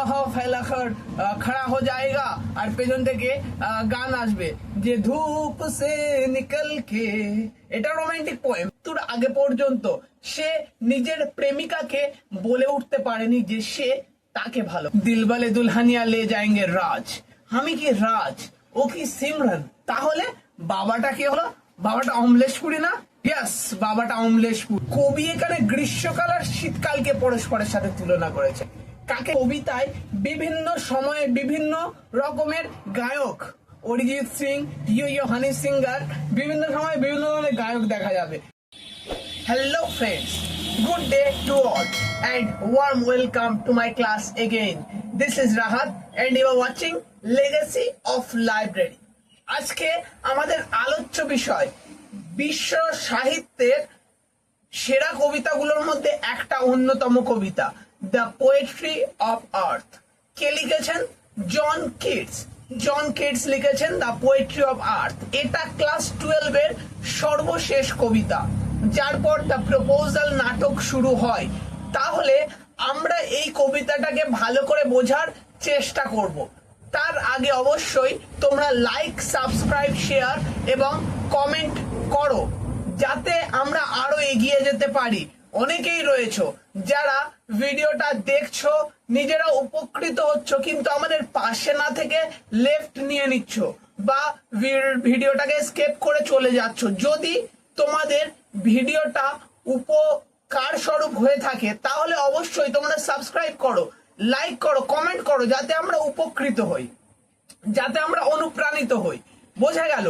হাওয়া ফেলাখর খড়া হো যায়গা, আর পেছন থেকে গান আসবে যে ধূপ সে নিকল কে। এটা রোমান্টিক পোয়েম। তোর আগে পর্যন্ত সে নিজের প্রেমিকাকে বলে উঠতে পারেনি যে সে তাকে ভালো। দিলবালে দুলহানিয়া লে যায়েঙ্গে রাজ, আমি কি রাজ, ও কি সিমরন, তাহলে বাবাটা কি হলো? বাবাটা অমলেশপুরি না? ইয়েস, বাবাটা অমলেশপুর। কবি এখানে গ্রীষ্মকাল আর শীতকালকে পরস্পরের সাথে তুলনা করেছে। কাকে? কবিতায় বিভিন্ন সময়ে বিভিন্ন রকমের গায়ক, অরিজিৎ সিং, ইয়ো হানি সিঙ্গার, বিভিন্ন সময় বিভিন্ন ধরনের গায়ক দেখা যাবে। Hello friends, good day to all and warm welcome to my class again. This is Rahat and you are watching Legacy of Library. আজকে আমাদের আলোচ্য বিষয় বিশ্ব সাহিত্যের সেরা কবিতাগুলোর মধ্যে একটা অন্যতম কবিতা, দ্য পোয়েট্রি অফ আর্থ। কে লিখেছেন? John Keats. জন কিটস লিখেছেন দ্য পোয়েট্রি অফ আর্থ। এটা ক্লাস 12 এর সর্বশেষ কবিতা, যার পর দ্য প্রপোজাল নাটক শুরু হয়। তাহলে আমরা এই কবিতাটাকে ভালো করে বোঝার চেষ্টা করব। তার আগে অবশ্যই তোমরা লাইক, সাবস্ক্রাইব, শেয়ার এবং কমেন্ট করো, যাতে আমরা আরো এগিয়ে যেতে পারি। অনেকেই রয়েছো যারা ভিডিওটা দেখছো, নিজেরা উপকৃত হচ্ছ, কিন্তু আমাদের পাশে না থেকে লেফট নিয়ে নিচ্ছ বা ভিডিওটাকে স্কিপ করে চলে যাচ্ছ। যদি তোমাদের ভিডিওটা উপকার স্বরূপ হয়ে থাকে তাহলে অবশ্যই তোমরা সাবস্ক্রাইব করো, লাইক করো, কমেন্ট করো, যাতে আমরা উপকৃত হই, যাতে আমরা অনুপ্রাণিত হই। বোঝা গেল?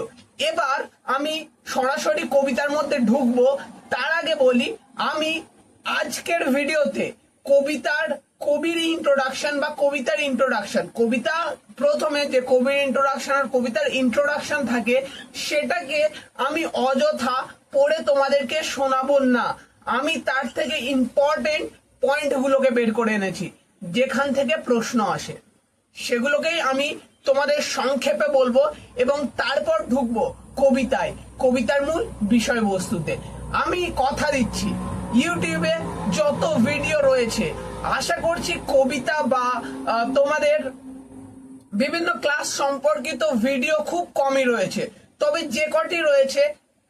এবার আমি সরাসরি কবিতার মধ্যে ঢুকবো। তার আগে বলি, আমি আজকের ভিডিওতে কবির ইন্ট্রোডাকশন বা কবিতার ইন্ট্রোডাকশন, কবিতা প্রথমে যে কবির ইন্ট্রোডাকশন আর কবিতার ইন্ট্রোডাকশন থাকে সেটাকে আমি অযথা পড়ে তোমাদেরকে শোনাবো না। আমি তার থেকে ইম্পর্টেন্ট পয়েন্টগুলোকে বের করে এনেছি, যেখান থেকে প্রশ্ন আসে সেগুলোকেই আমি তোমাদের সংক্ষেপে বলবো এবং তারপর ঢুকবো কবিতায়, কবিতার মূল বিষয়বস্তুতে। আমি কথা দিচ্ছি, ইউটিউবে যত ভিডিও রয়েছে আশা করছি কবিতা বা তোমাদের বিভিন্ন ক্লাস সম্পর্কিত ভিডিও খুব কমই রয়েছে, তবে যে কটি রয়েছে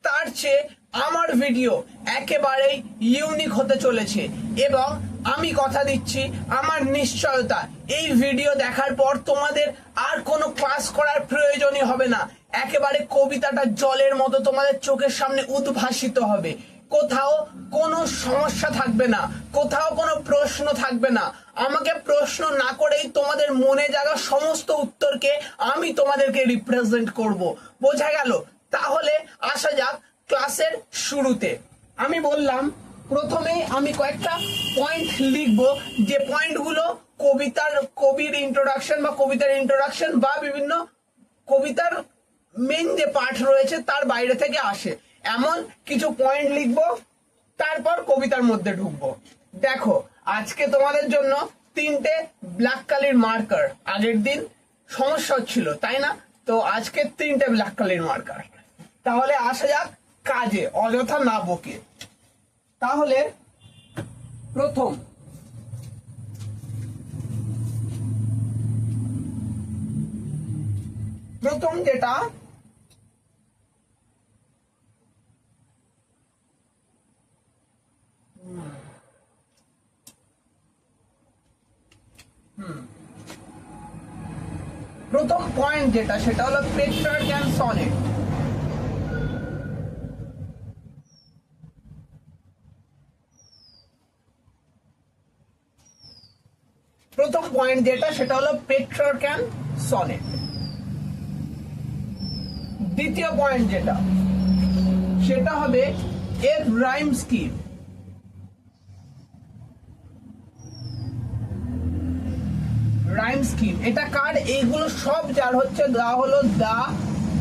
তার চেয়ে আমার ভিডিও একেবারেই ইউনিক হতে চলেছে। এবং আমি কথা দিচ্ছি, আমার নিশ্চয়তা এই ভিডিও দেখার পর তোমাদের আর কোনো ক্লাস করার প্রয়োজনই হবে না। একেবারে কবিতাটা জলের মতো তোমাদের চোখের সামনে উদ্ভাসিত হবে। কোথাও কোনো সমস্যা থাকবে না, কোথাও কোনো প্রশ্ন থাকবে না। আমাকে প্রশ্ন না করেই তোমাদের মনে জাগা সমস্ত উত্তরকে আমি তোমাদেরকে রিপ্রেজেন্ট করব। বোঝা গেল? তাহলে আসা যাক ক্লাসের শুরুতে। আমি বললাম প্রথমেই আমি কয়েকটা পয়েন্ট লিখবো, যে পয়েন্টগুলো কবির ইন্ট্রোডাকশন বা কবিতার ইন্ট্রোডাকশন বা বিভিন্ন কবিতার মেইন যে পার্ট রয়েছে তার বাইরে থেকে আসে, এমন কিছু পয়েন্ট লিখবো, তারপর কবিতার মধ্যে ঢুকবো। দেখো, আজকে তোমাদের জন্য 3টে ব্ল্যাক কালির মার্কার। আগের দিন সমস্যা হচ্ছিল তাই না? তো আজকে 3টে ব্ল্যাক কালির মার্কার। তাহলে আসা যাক কাজে, অযথা না বকে। তাহলে প্রথম যেটা প্রথম পয়েন্ট যেটা সেটা হলো পেট্রার্ক অ্যান্ড সনেট। প্রথম পয়েন্ট যেটা সেটা হলো পেট্রার্ক অ্যান্ড সনেট। দ্বিতীয় পয়েন্ট যেটা সেটা হবে এর রাইম স্কিম। রাইম স্কিম এটা কার? এইগুলো সব যার হচ্ছে দেওয়া হলো the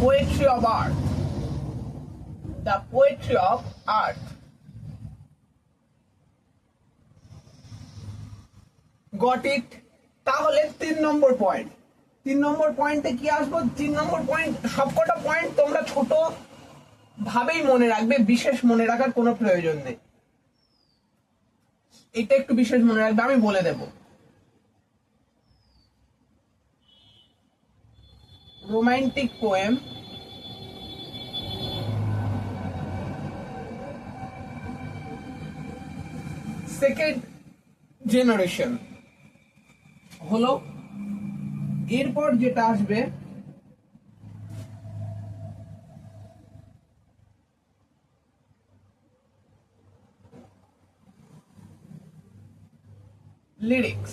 poetry of earth. The poetry of earth. Got it? তাহলে 3 নম্বর পয়েন্ট। 3 নম্বর পয়েন্টে কি আসবো? 3 নম্বর পয়েন্ট, সবকটা পয়েন্ট তোমরা ছোট ভাবেই মনে রাখবে, বিশেষ মনে রাখার কোনো প্রয়োজন নেই। এটা একটু বিশেষ মনে রাখবে, আমি বলে দেব। romantic poem সেকেন্ড জেনারেশন হলো। এরপর যেটা আসবে লিরিক্স।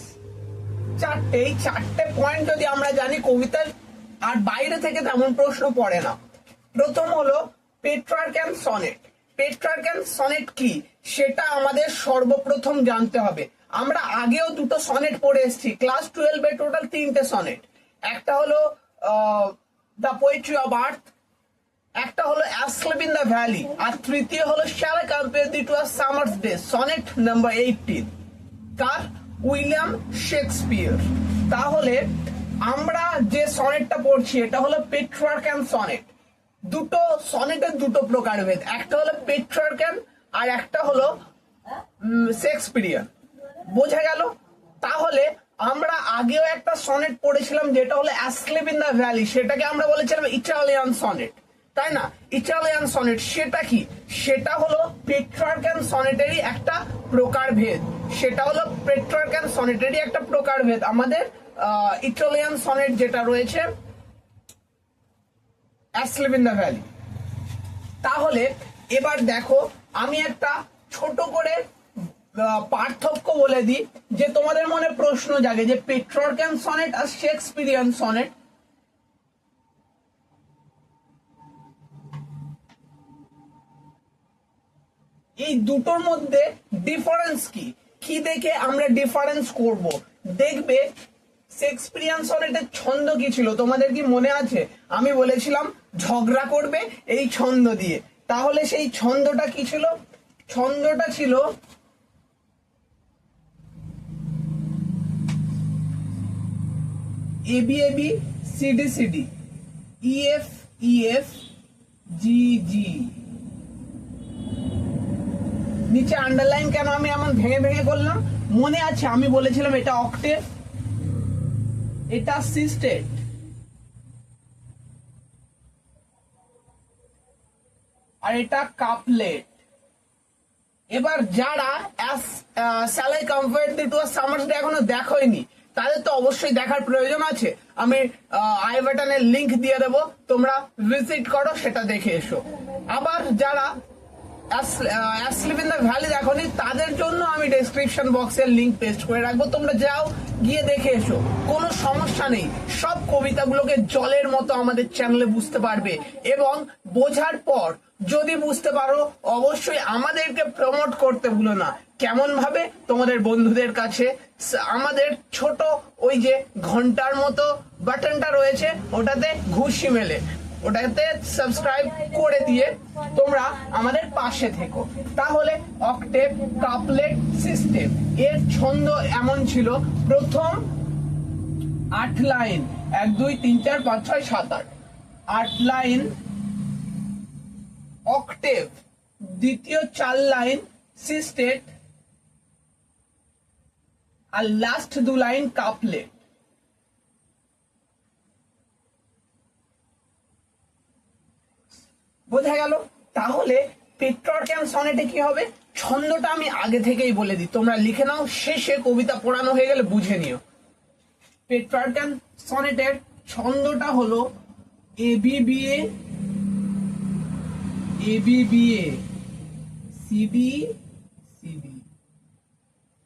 চারটে পয়েন্ট যদি আমরা জানি কবিতার, আর বাইরে থেকে তেমন প্রশ্ন পড়ে না। প্রথম হলো Petrarch and sonnet. Petrarch and sonnet কি সেটা আমাদের সর্বপ্রথম জানতে হবে। আমরা আগেও দুটো সনেট পড়ে এসেছি ক্লাস 12 এ, টোটাল 3টে সনেট। একটা হলো দ্য পোয়েট্রি অফ আর্থ, একটা হলো অ্যাসলিপ ইন দ্য ভ্যালি, আর তৃতীয় হলো shall I compare thee to a summer's day, sonnet number 18, car? William Shakespeare. তাহলে আমরা যে সনেটটা পড়ছি এটা হলো পেট্রার্ক অ্যান্ড সনেট। দুটো সনেটের দুটো প্রকারভেদ, একটা হলো পেট্রার্কান আর একটা হলো শেক্সপিয়ার। বোঝা গেল? তাহলে আমরা আগেও একটা সনেট পড়েছিলাম যেটা হলো অ্যাসলিপ ইন দ্য ভ্যালি, সেটাকে আমরা বলেছিলাম ইটালিয়ান সনেট, তাই না? ইটালিয়ান সনেট সেটা কি? সেটা হলো পেট্রার্কান সনেটেরই একটা প্রকারভেদ। সেটা হলো পেট্রার্কান সনেটেরই একটা প্রকারভেদ। আমাদের ইটালিয়ান সনেট যেটা রয়েছে অ্যাসলিপ ইন দ্য ভ্যালি। তাহলে এবার দেখো, আমি একটা ছোট করে পার্থক্য বলে দিই, যে তোমাদের মনে প্রশ্ন জাগে যে পেট্রার্কান সনেট আর শেক্সপিয়ারিয়ান সনেট, এই দুটোর মধ্যে ডিফারেন্স কি? কি দেখে আমরা ডিফারেন্স করব? দেখবে শেক্সপিয়ারিয়ান সনেটের ছন্দ কি ছিল তোমাদের কি মনে আছে? আমি বলেছিলাম ঝগড়া করবে এই ছন্দ দিয়ে। তাহলে সেই ছন্দটা কি ছিল? ছন্দটা ছিল A B A B, C D C D, E F E F, G G. নিচে আন্ডারলাইন কেন আমি এমন ভেঙে ভেঙে করলাম? মনে আছে আমি বলেছিলাম এটা অক্টেভ, এটা সিস্টেট, আর এটা কাপলেট। এবার যারা shall I compare thee to a summer's day এখনো দেখোইনি, তাদের তো অবশ্যই দেখার প্রয়োজন আছে। আমি আই বাটনের লিংক দিয়ে দেবো, তোমরা ভিজিট করো, সেটা দেখে এসো। আবার যারা অ্যাসলিপ ইন দ্য ভ্যালি দেখোনি, তাদের জন্য আমি ডেসক্রিপশন বক্সের লিংক পেস্ট করে রাখবো, তোমরা যাও, গিয়ে দেখে এসো, কোনো সমস্যা নেই। সব কবিতাগুলোকে জলের মতো আমাদের চ্যানেলে বুঝতে পারবে, এবং বোঝার পর যদি বুঝতে পারো অবশ্যই আমাদেরকে প্রমোট করতে ভুলো না। কেমন ভাবে? তোমাদের বন্ধুদের কাছে আমাদের ছোট ওই যে ঘন্টার মতো বাটনটা রয়েছে, ওটাতে ঘুষি মেলে ওটাতে সাবস্ক্রাইব করে দিয়ে তোমরা আমাদের পাশে থেকো। তাহলে অক্টেভ, কাপলেট, সিস্টেম এর ছন্দ এমন ছিল। প্রথম 8 লাইন 1 2 3 4 5 6 7 8 8 লাইন অক্টেভ, দ্বিতীয় 4 লাইন সিস্টেট, আর লাস্ট 2 লাইন কাপলেট। বোঝা গেল? তাহলে পেট্রার্কান সনেটে কি হবে? ছন্দটা আমি আগে থেকেই বলে দিই, তোমরা লিখে নাও, শেষে কবিতা পড়ানো হয়ে গেলে বুঝে নিও। পেট্রার্কান সনেটের ছন্দটা হলো এবিবিএ এবিবিএ, সিডি সিডি,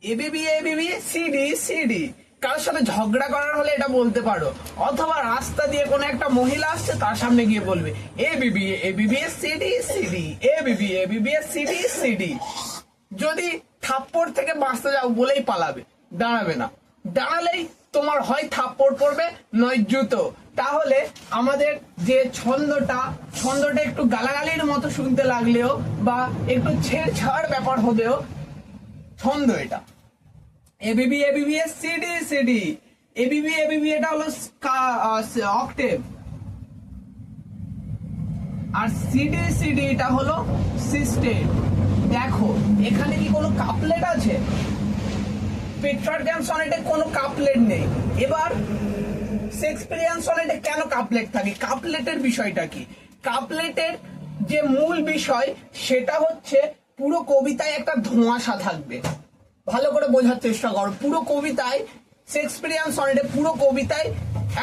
এবিবিএ এবিবিএ, সিডি সিডি। কারোর সাথে ঝগড়া করার হলে এটা বলতে পারো, অথবা রাস্তা দিয়ে কোনো একটা মহিলা আসছে তার সামনে গিয়ে বলবে এবিবিএ এবিবিএ, সিডি সিডি, এবিবিএ এবিবিএ, সিডি সিডি। যদি থাপ্পড় থেকে বাঁচতে যাও বলেই পালাবে, দাঁড়াবে না। দাঁড়ালেই তোমার হয় থাপ্পড় পড়বে, নয় জুতো। তাহলে আমাদের যে ছন্দটা একটু গালাগালির মতো শুনতে লাগলেও বা একটু ছেড়ছাড় ব্যাপার হলেও ছন্দ এটা। ABB ABB CD CD, ABB ABB এটা হলো অক্টেভ, আর সিডি সিডি এটা হলো সিস্টেট। দেখো এখানে কি কোনো কাপলেট আছে? পেট্রার্কান সনেটে কোনো কাপলেট নেই। এবার শেক্সপিয়ারিয়ান সনেটে কেন কাপলেট থাকে, কাপলেটের বিষয়টা কি? কাপলেটের যে মূল বিষয় সেটা হচ্ছে পুরো কবিতায় একটা ধোঁয়াশা থাকবে। ভালো করে বোঝার চেষ্টা করো, পুরো কবিতায় শেক্সপিয়ারিয়ান সনেটে পুরো কবিতায়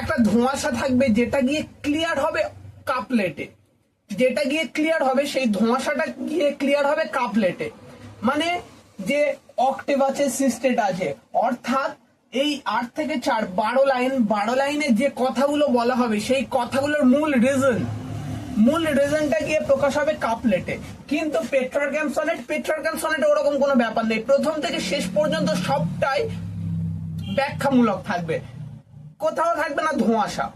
একটা ধোঁয়াশা থাকবে, যেটা গিয়ে ক্লিয়ার হবে কাপলেটে। যেটা গিয়ে ক্লিয়ার হবে, সেই ধোঁয়াশাটা গিয়ে ক্লিয়ার হবে কাপলেটে। মানে যে অক্টেভ আছে, সিস্টেট আছে, অর্থাৎ এই 8 থেকে 4 12 লাইনে যে কথাগুলো বলা হবে, সেই কথাগুলোর মূল রিজনটা গিয়ে প্রকাশ হবে কাপলেটে। কিন্তু পেট্রার্কাম সনেটে ওরকম কোনো ব্যাপার নেই, প্রথম থেকে শেষ পর্যন্ত সবটাই ব্যাখ্যামূলক থাকবে, কোথাও থাকবে না ধোঁয়াশা।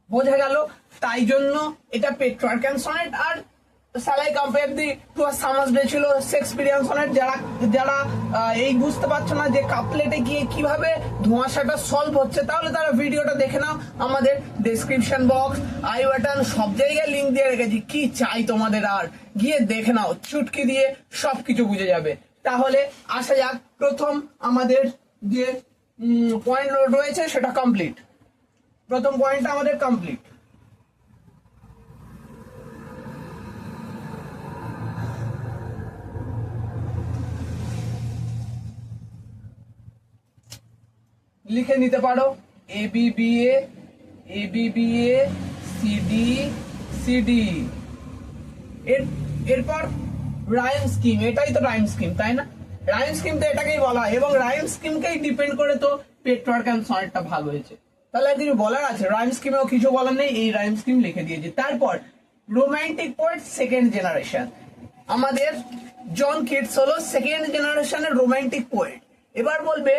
বোঝা গেল? তাই জন্য এটা পেট্রার্কাম সনেট। আর shall I compare thee to a summer's day ছিল শেক্সপিয়ারিয়ান সনেট। যারা এই বুঝতে পারছো না যে কাপলেটে গিয়ে কিভাবে ধোঁয়াশাটা সলভ হচ্ছে, তাহলে তারা ভিডিওটা দেখে নাও, আমাদের ডেসক্রিপশন বক্স, আই বাটন সব জায়গায় লিংক দিয়ে রেখেছি। কি চাই তোমাদের আর, গিয়ে দেখে নাও, চুটকি দিয়ে সবকিছু বুঝে যাবে। তাহলে আসা যাক, প্রথম আমাদের যে পয়েন্ট রয়েছে সেটা কমপ্লিট। প্রথম পয়েন্টটা আমাদের কমপ্লিট। লিখে নিতে পারো ABBA CD। এরপর রাইম স্কিম, এটাই তো রাইম স্কিম, তাই না? রাইম স্কিম তো এটাকেই বলা হয়, এবং রাইম স্কিমকেই ডিপেন্ড করে তো পেট্রার্কাম সনেটটা ভাগ হয়েছে। তাহলে কিছু বলার আছে? রাইম স্কিমেও কিছু বলার নেই, এই রাইম স্কিম লিখে দিয়েছি। তারপর রোমান্টিক পোয়েট সেকেন্ড জেনারেশন, আমাদের জন কিটস হলো সেকেন্ড জেনারেশনের রোমান্টিক পোয়েট। এবার বলবে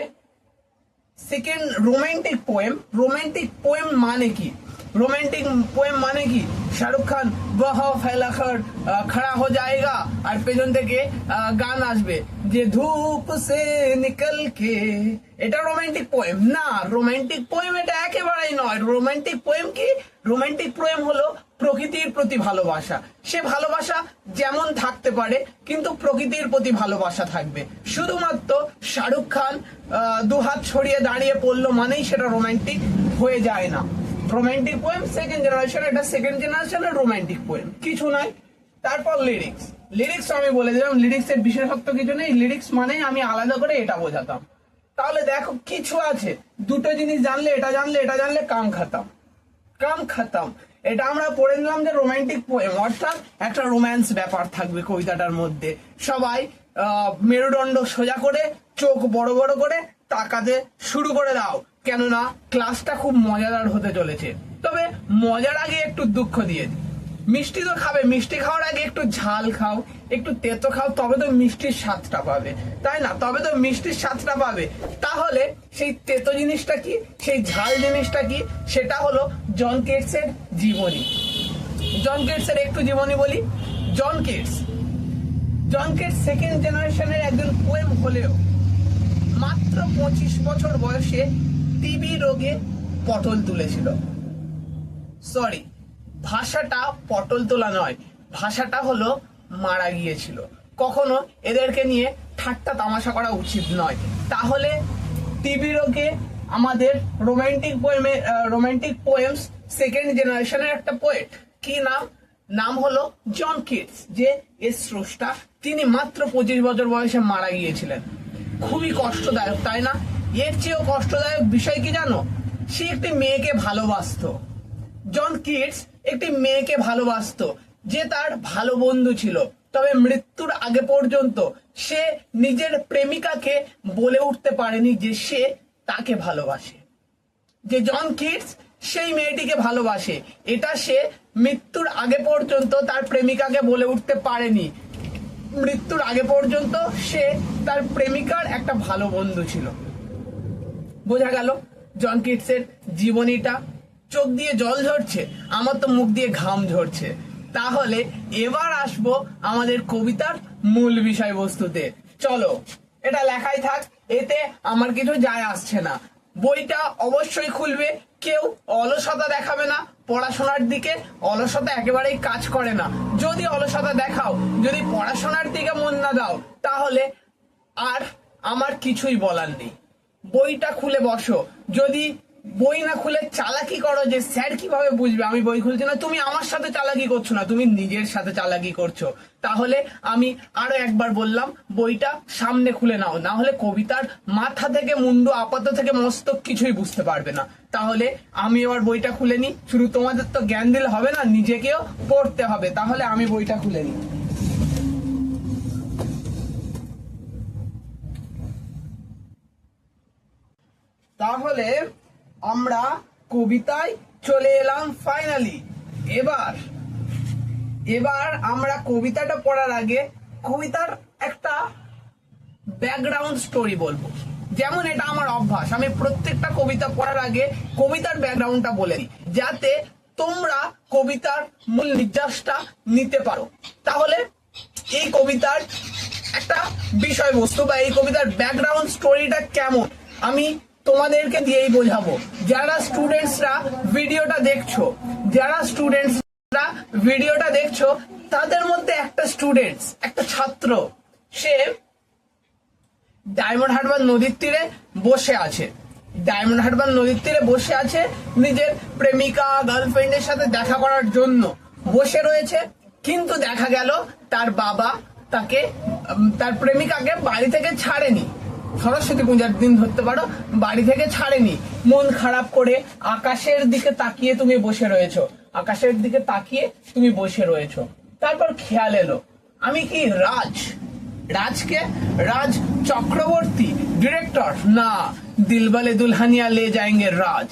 সেকেন্ড রোমান্টিক পোয়েম মানে কি? रोमांटिक पोएम माने কি? শাহরুখ খান বহ ফেলাখর খড়া হো जाएगा আর পেছন থেকে গান আসবে যে ধূপ সে নিকল কে, এটা রোমান্টিক পোয়েম না। রোমান্টিক পোয়েম এটা একেবারেই নয়। রোমান্টিক পোয়েম কি? রোমান্টিক পোয়েম হলো প্রকৃতির প্রতি ভালোবাসা। সে ভালোবাসা যেমন থাকতে পারে, কিন্তু প্রকৃতির প্রতি ভালোবাসা থাকবে। শুধুমাত্র শাহরুখ খান দুহাত ছড়িয়ে দাঁড়িয়ে পড়লো মানেই সেটা রোমান্টিক হয়ে যায় না। রোমান্টিক পোয়েম সেকেন্ড জেনারেশন, এটা সেকেন্ড জেনারেশনের রোমান্টিক পোয়েম, কিছু নয়। তারপর লিরিক্স আমি বলে দিলাম, লিরিক্স এর বিশেষত্ব কিছু নেই, লিরিক্স মানে আমি আলাদা করে এটা বোঝাতাম। তাহলে দেখো কিছু আছে, দুটো জিনিস জানলে, এটা জানলে কাম খাতাম। এটা আমরা পড়ে নিলাম যে রোমান্টিক পোয়েম অর্থাৎ একটা রোম্যান্স ব্যাপার থাকবে কবিতাটার মধ্যে। সবাই মেরুদণ্ড সোজা করে চোখ বড় বড় করে তাকাতে শুরু করে দাও, কেননা ক্লাসটা খুব মজাদার হতে চলেছে। তবে মজার আগে একটু দুঃখ দিয়ে দিই, মিষ্টি তো খাবে, মিষ্টি খাওয়ার আগে একটু ঝাল খাও, একটু তেতো খাও, তবে তো মিষ্টির স্বাদটা পাবে, তাই না? তবে তো মিষ্টির স্বাদটা পাবে। তাহলে সেই তেতো জিনিসটা কি, সেই ঝাল জিনিসটা কি? সেটা হলো জন কেটসের জীবনী। জন কেটসের একটু জীবনী বলি। জন কেটস সেকেন্ড জেনারেশনের একজন পোয়েম হলেও মাত্র 25 বছর বয়সে টিবি রোগে পটল তুলেছিল। সরি, ভাষাটা পটল তোলা নয়, ভাষাটা হলো মারা গিয়েছিল। কখনো এদেরকে নিয়ে ঠাট্টা তামাশা করা উচিত নয়। তাহলে টিবি রোগে আমাদের রোমান্টিক পোয়েমস সেকেন্ড জেনারেশনের একটা পোয়েট, কি নাম হলো জন কিটস, যে এর স্রষ্টা। তিনি মাত্র 25 বছর বয়সে মারা গিয়েছিলেন। খুবই কষ্টদায়ক, তাই না? এর চেয়েও কষ্টদায়ক বিষয় কি জানো? সে একটি মেয়েকে ভালোবাসতো। জন কিটস একটি মেয়েকে ভালোবাসতো, যে তার ভালো বন্ধু ছিল। তবে মৃত্যুর আগে পর্যন্ত সে নিজের প্রেমিকাকে বলে উঠতে পারেনি যে সে তাকে ভালোবাসে, যে জন কিটস সেই মেয়েটিকে ভালোবাসে। এটা সে মৃত্যুর আগে পর্যন্ত তার প্রেমিকাকে বলে উঠতে পারেনি। মৃত্যুর আগে পর্যন্ত সে তার প্রেমিকার একটা ভালো বন্ধু ছিল। বোঝা গেল জন কিটসের জীবনীটা? চোখ দিয়ে জল ঝরছে, আমার তো মুখ দিয়ে ঘাম ঝরছে। তাহলে এবার আসবো আমাদের কবিতার মূল বিষয়বস্তুতে। চলো, এটা লেখাই থাক, এতে আমার কিছু যায় আসছে না। বইটা অবশ্যই খুলবে, কেউ অলসতা দেখাবে না। পড়াশোনার দিকে অলসতা একেবারেই কাজ করে না। যদি অলসতা দেখাও, যদি পড়াশোনার দিকে মন না দাও, তাহলে আর আমার কিছুই বলার নেই। বইটা খুলে বসো। যদি বই না খুলে চালাকি করো যে স্যার কিভাবে বুঝবে আমি বই খুলছি না, তুমি আমার সাথে চালাকি করছো না, তুমি নিজের সাথে চালাকি করছো। তাহলে আমি আরো একবার বললাম, বইটা সামনে খুলে নাও, না হলে কবিতার মাথা থেকে মুন্ডু আপাত থেকে মস্তক কিছুই বুঝতে পারবে না। তাহলে আমি এবার বইটা খুলে নিই, শুধু তোমাদের তো জ্ঞান দিলে হবে না, নিজেকেও পড়তে হবে। তাহলে আমি বইটা খুলে নিই। তাহলে আমরা কবিতায় চলে এলাম ফাইনালি। এবার আমরা কবিতাটা পড়ার আগে কবিতার একটা ব্যাকগ্রাউন্ড স্টোরি বলবো। যেমন এটা আমার অভ্যাস, আমি প্রত্যেকটা কবিতা পড়ার আগে কবিতার ব্যাকগ্রাউন্ডটা বলে দিই, যাতে তোমরা কবিতার মূল নির্যাসটা নিতে পারো। তাহলে এই কবিতার একটা বিষয়বস্তু বা এই কবিতার ব্যাকগ্রাউন্ড স্টোরিটা কেমন আমি তোমাদেরকে দিয়েই বোঝাবো। যারা স্টুডেন্টসরা ভিডিওটা দেখছো তাদের মধ্যে একটা স্টুডেন্টস, একটা ছাত্র, সে ডায়মন্ড হারবার নদীর তীরে বসে আছে নিজের প্রেমিকা গার্লফ্রেন্ডের সাথে দেখা করার জন্য বসে রয়েছে। কিন্তু দেখা গেল তার বাবা তার প্রেমিকাকে বাড়ি থেকে ছাড়েনি, সরস্বতী পূজার দিন ধরতে পারো, বাড়ি থেকে ছাড়েনি। মন খারাপ করে আকাশের দিকে তাকিয়ে তুমি বসে রয়েছো। তারপর খেয়াল এলো, আমি কি রাজ চক্রবর্তী ডিরেক্টর? না, দিলবালে দুলহানিয়া লে যায়েঙ্গে রাজ।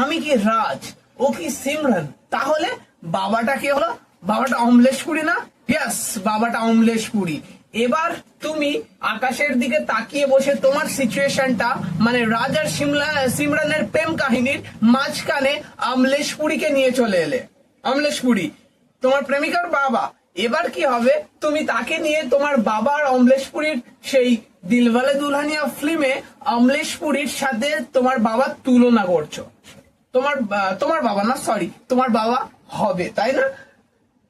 আমি কি রাজ, ও কি সিমরন? তাহলে বাবাটা কি হলো? বাবাটা অমলেশপুরি না? ইয়েস, বাবাটা অমলেশপুরি। এবার তুমি আকাশের দিকে তাকিয়ে বসে তোমার সিচুয়েশনটা, মানে রাজ আর সিমরানের প্রেম কাহিনীর মাঝখানে অমলেশপুরীকে নিয়ে চলে এলে। অমলেশপুরি তোমার প্রেমিকার বাবা। এবার কি হবে, তুমি তাকে নিয়ে তোমার বাবার অমলেশপুরীর সেই দিলওয়ালে দুলহানিয়া ফিল্মে অমলেশপুরীর সাথে তোমার বাবার তুলনা করছো। তোমার বাবা না, সরি, তোমার বাবা হবে, তাই না?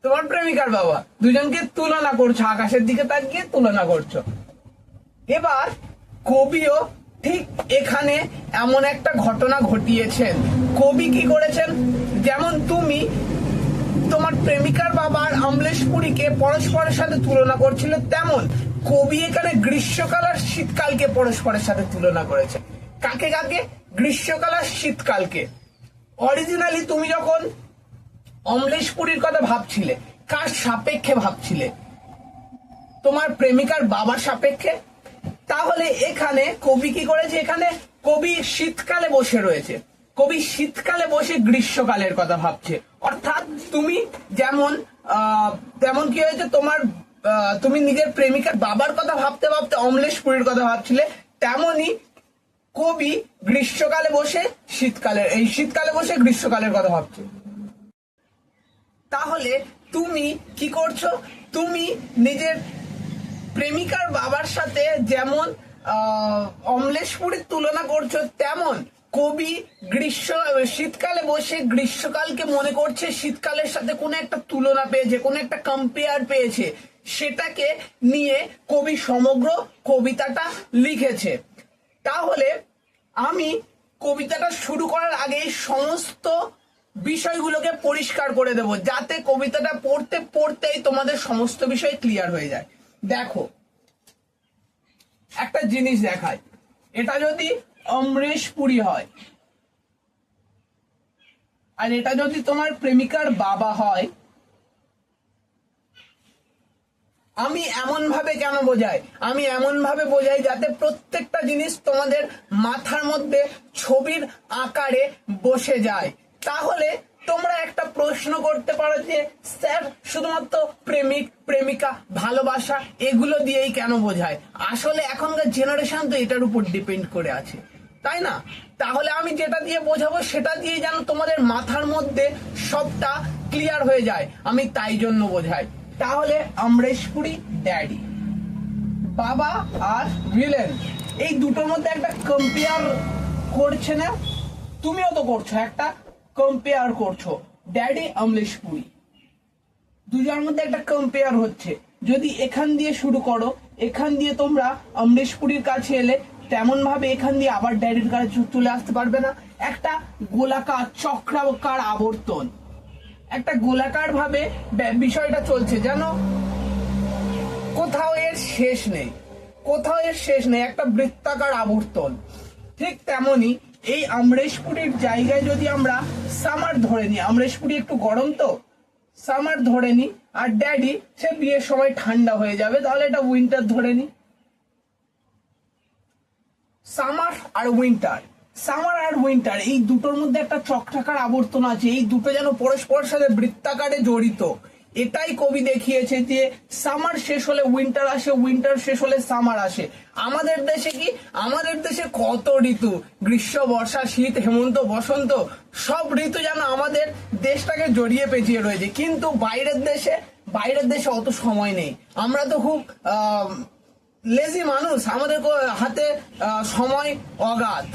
তোমার প্রেমিকার বাবা, দুজনকে তুলনা করছো, আকাশের দিকে তাকিয়ে তুলনা করছো। এবার কবিও ঠিক এখানে এমন একটা ঘটনা ঘটিয়েছেন। কবি কি করেছেন, যেমন তুমি তোমার প্রেমিকার বাবার অমলেশপুরীকে পরস্পরের সাথে তুলনা করছিল, তেমন কবি এখানে গ্রীষ্মকাল আর শীতকালকে পরস্পরের সাথে তুলনা করেছে। কাকে? গ্রীষ্মকাল আর শীতকালকে। অরিজিনালি তুমি যখন অমলেশপুরীর কথা ভাবছিলে, কার সাপেক্ষে ভাবছিলে? তোমার প্রেমিকার বাবার সাপেক্ষে। তাহলে এখানে কবি কি করেছে, এখানে কবি শীতকালে বসে রয়েছে, কবি শীতকালে বসে গ্রীষ্মকালের কথা ভাবছে। অর্থাৎ তুমি তেমন কি হয়েছে, তুমি নিজের প্রেমিকার বাবার কথা ভাবতে ভাবতে অমলেশপুরীর কথা ভাবছিলে, তেমনি কবি শীতকালে বসে গ্রীষ্মকালের কথা ভাবছে। তাহলে তুমি কি করছো, তুমি নিজের প্রেমিকার বাবার সাথে যেমন অমলেশপুরীর তুলনা করছো, তেমন কবি শীতকালে বসে গ্রীষ্মকালকে মনে করছে শীতকালের সাথে কোনো একটা তুলনা পেয়েছে, কোনো একটা কম্পেয়ার পেয়েছে, সেটাকে নিয়ে কবি সমগ্র কবিতাটা লিখেছে। তাহলে আমি কবিতাটা শুরু করার আগে সমস্ত বিষয়গুলোকে পরিষ্কার করে দেব, যাতে কবিতাটা পড়তেই তোমাদের সমস্ত বিষয় ক্লিয়ার হয়ে যায়। দেখো, একটা জিনিস দেখায়, এটা যদি অমরেশপুরী হয় আর এটা যদি তোমার প্রেমিকার বাবা হয়, আমি এমন ভাবে কেন বোঝাই? আমি এমন ভাবে বোঝাই যাতে প্রত্যেকটা জিনিস তোমাদের মাথার মধ্যে ছবির আকারে বসে যায়। তাহলে তোমরা একটা প্রশ্ন করতে পারো যে স্যার শুধুমাত্র প্রেমিক প্রেমিকা ভালোবাসা এগুলো দিয়েই কেন বোঝায়? আসলে এখনকার জেনারেশন তো এটার উপর ডিপেন্ড করে আছে, তাই না? তাহলে আমি যেটা দিয়ে বোঝাবো সেটা দিয়ে যেন তোমাদের মাথার মধ্যে সবটা ক্লিয়ার হয়ে যায়, আমি তাই জন্য বোঝাই। তাহলে অমরেশপুরী ড্যাডি, বাবা আর ভিলেন, এই দুটোর মধ্যে একটা কম্পেয়ার করছে না? তুমিও তো করছো, একটা কম্পেয়ার করছো। ড্যাডি অমলেশপুরী, দুজনের মধ্যে একটা কম্পেয়ার হচ্ছে। যদি এখান দিয়ে শুরু করো, এখান দিয়ে তোমরা অমলেশপুরীর কাছে এলে, তেমন ভাবে এখান দিয়ে আবার ড্যাডির কাছে চলে আসতে পারবে না। একটা গোলাকার চক্রাকার আবর্তন, একটা গোলাকার ভাবে বিষয়টা চলছে, যেন কোথাও এর শেষ নেই, কোথাও এর শেষ নেই, একটা বৃত্তাকার আবর্তন। ঠিক তেমনি এই আমরেশপুরীর জায়গায় যদি আমরা সামার ধরে নিই, আমরেশপুরি একটু গরম তো, সামার ধরে নিই, আর ড্যাডি সে বিয়ের সময় ঠান্ডা হয়ে যাবে, তাহলে এটা উইন্টার ধরে নিই। সামার আর উইন্টার, সামার আর উইন্টার এই দুটোর মধ্যে একটা চক্রাকার আবর্তন আছে, এই দুটো যেন পরস্পরের সাথে বৃত্তাকারে জড়িত। এটাই কবি দেখিয়েছে যে সামার শেষ হলে উইন্টার আসে, উইন্টার শেষ হলে সামার আসে। আমাদের দেশে কি, আমাদের দেশে কত ঋতু, গ্রীষ্ম, বর্ষা, শীত, হেমন্ত, বসন্ত, সব ঋতু যেন আমাদের দেশটাকে জড়িয়ে পেঁচিয়ে রয়েছে। কিন্তু বাইরের দেশে অত সময় নেই। আমরা তো খুব লেজি মানুষ, আমাদের হাতে সময় অগাধ,